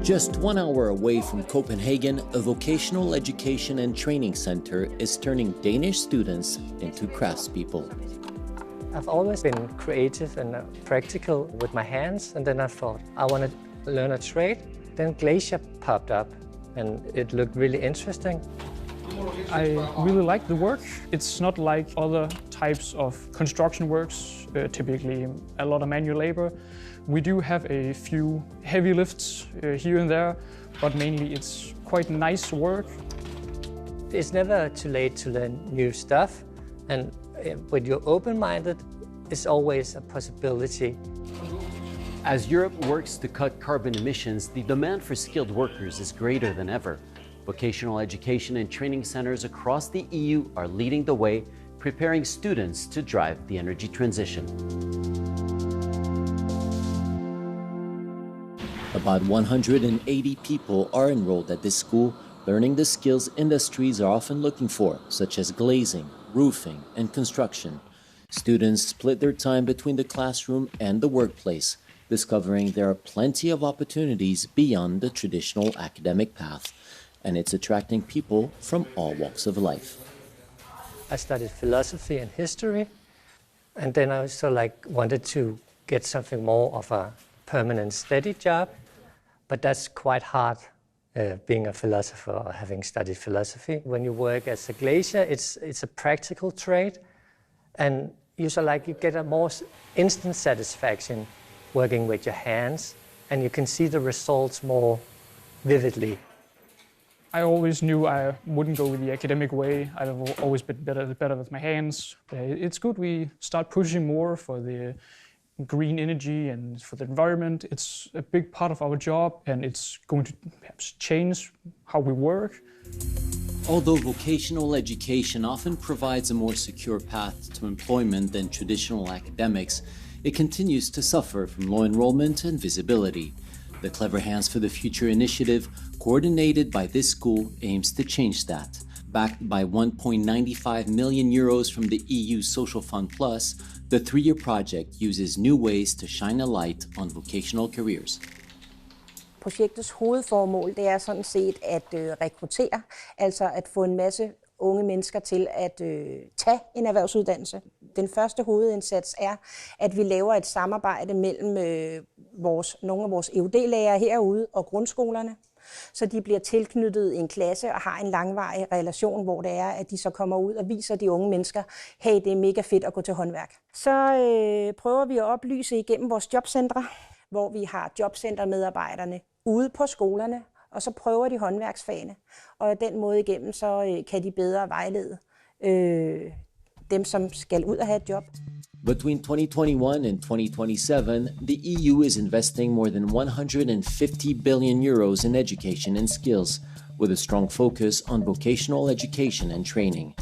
Just 1 hour away from Copenhagen, a vocational education and training center is turning Danish students into craftspeople. I've always been creative and practical with my hands, and then I thought I want to learn a trade. Then glacier popped up and it looked really interesting. I really like the work. It's not like other types of construction works, typically a lot of manual labor. We do have a few heavy lifts here and there, but mainly it's quite nice work. It's never too late to learn new stuff, and when you're open-minded, it's always a possibility. As Europe works to cut carbon emissions, the demand for skilled workers is greater than ever. Vocational education and training centers across the EU are leading the way, preparing students to drive the energy transition. About 180 people are enrolled at this school, learning the skills industries are often looking for, such as glazing, roofing, and construction. Students split their time between the classroom and the workplace, discovering there are plenty of opportunities beyond the traditional academic path, and it's attracting people from all walks of life. I studied philosophy and history, and then I also wanted to get something more of a permanent steady job, but that's quite hard being a philosopher or having studied philosophy. When you work as a glazier, it's a practical trade, and you get a more instant satisfaction working with your hands, and you can see the results more vividly. I always knew I wouldn't go with the academic way. I've always been better with my hands. It's good we start pushing more for the green energy and for the environment. It's a big part of our job, and it's going to perhaps change how we work. Although vocational education often provides a more secure path to employment than traditional academics, it continues to suffer from low enrollment and visibility. The Clever Hands for the Future initiative, coordinated by this school, aims to change that. Backed by 1.95 million euros from the EU Social Fund Plus, the 3-year project uses new ways to shine a light on vocational careers. Projektets hovedformål det er sådan set at rekruttere, altså at få en masse unge mennesker til at tage en erhvervsuddannelse. Den første hovedindsats er, at vi laver et samarbejde mellem nogle af vores EUD-lærere herude og grundskolerne, så de bliver tilknyttet en klasse og har en langvarig relation, hvor det er, at de så kommer ud og viser de unge mennesker, hey, det er mega fedt at gå til håndværk. Så prøver vi at oplyse igennem vores jobcentre, hvor vi har jobcentermedarbejderne ude på skolerne, og så prøver de håndværksfagene. Og af den måde igennem, så kan de bedre vejlede dem, som skal ud og have et job. Between 2021 and 2027, the EU is investing more than 150 billion euros in education and skills, with a strong focus on vocational education and training.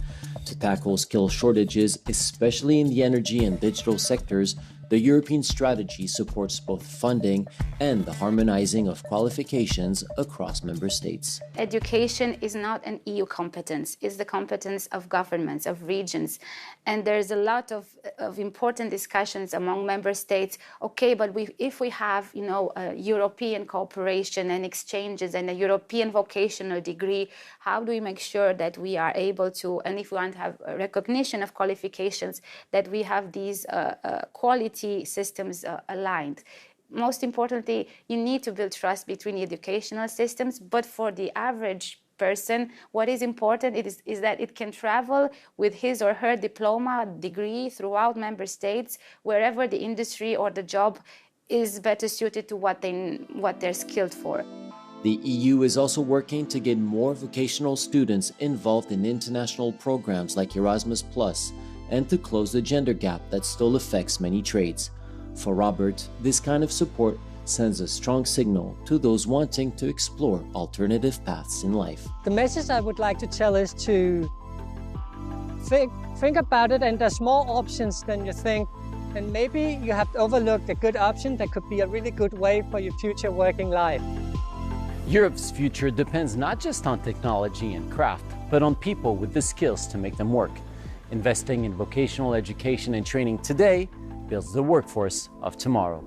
To tackle skill shortages, especially in the energy and digital sectors, the European strategy supports both funding and the harmonizing of qualifications across member states. Education is not an EU competence, it's the competence of governments, of regions. And there's a lot of important discussions among member states. Okay, but if we have, European cooperation and exchanges and a European vocational degree, how do we make sure that we are able to, and if we want to have a recognition of qualifications, that we have these quality systems aligned. Most importantly, you need to build trust between educational systems, but for the average person, what is important is that it can travel with his or her diploma degree throughout member states, wherever the industry or the job is better suited to what they're skilled for. The EU is also working to get more vocational students involved in international programs like Erasmus+, and to close the gender gap that still affects many trades. For Robert, this kind of support sends a strong signal to those wanting to explore alternative paths in life. The message I would like to tell is to think about it, and there's more options than you think. And maybe you have overlooked a good option that could be a really good way for your future working life. Europe's future depends not just on technology and craft, but on people with the skills to make them work. Investing in vocational education and training today builds the workforce of tomorrow.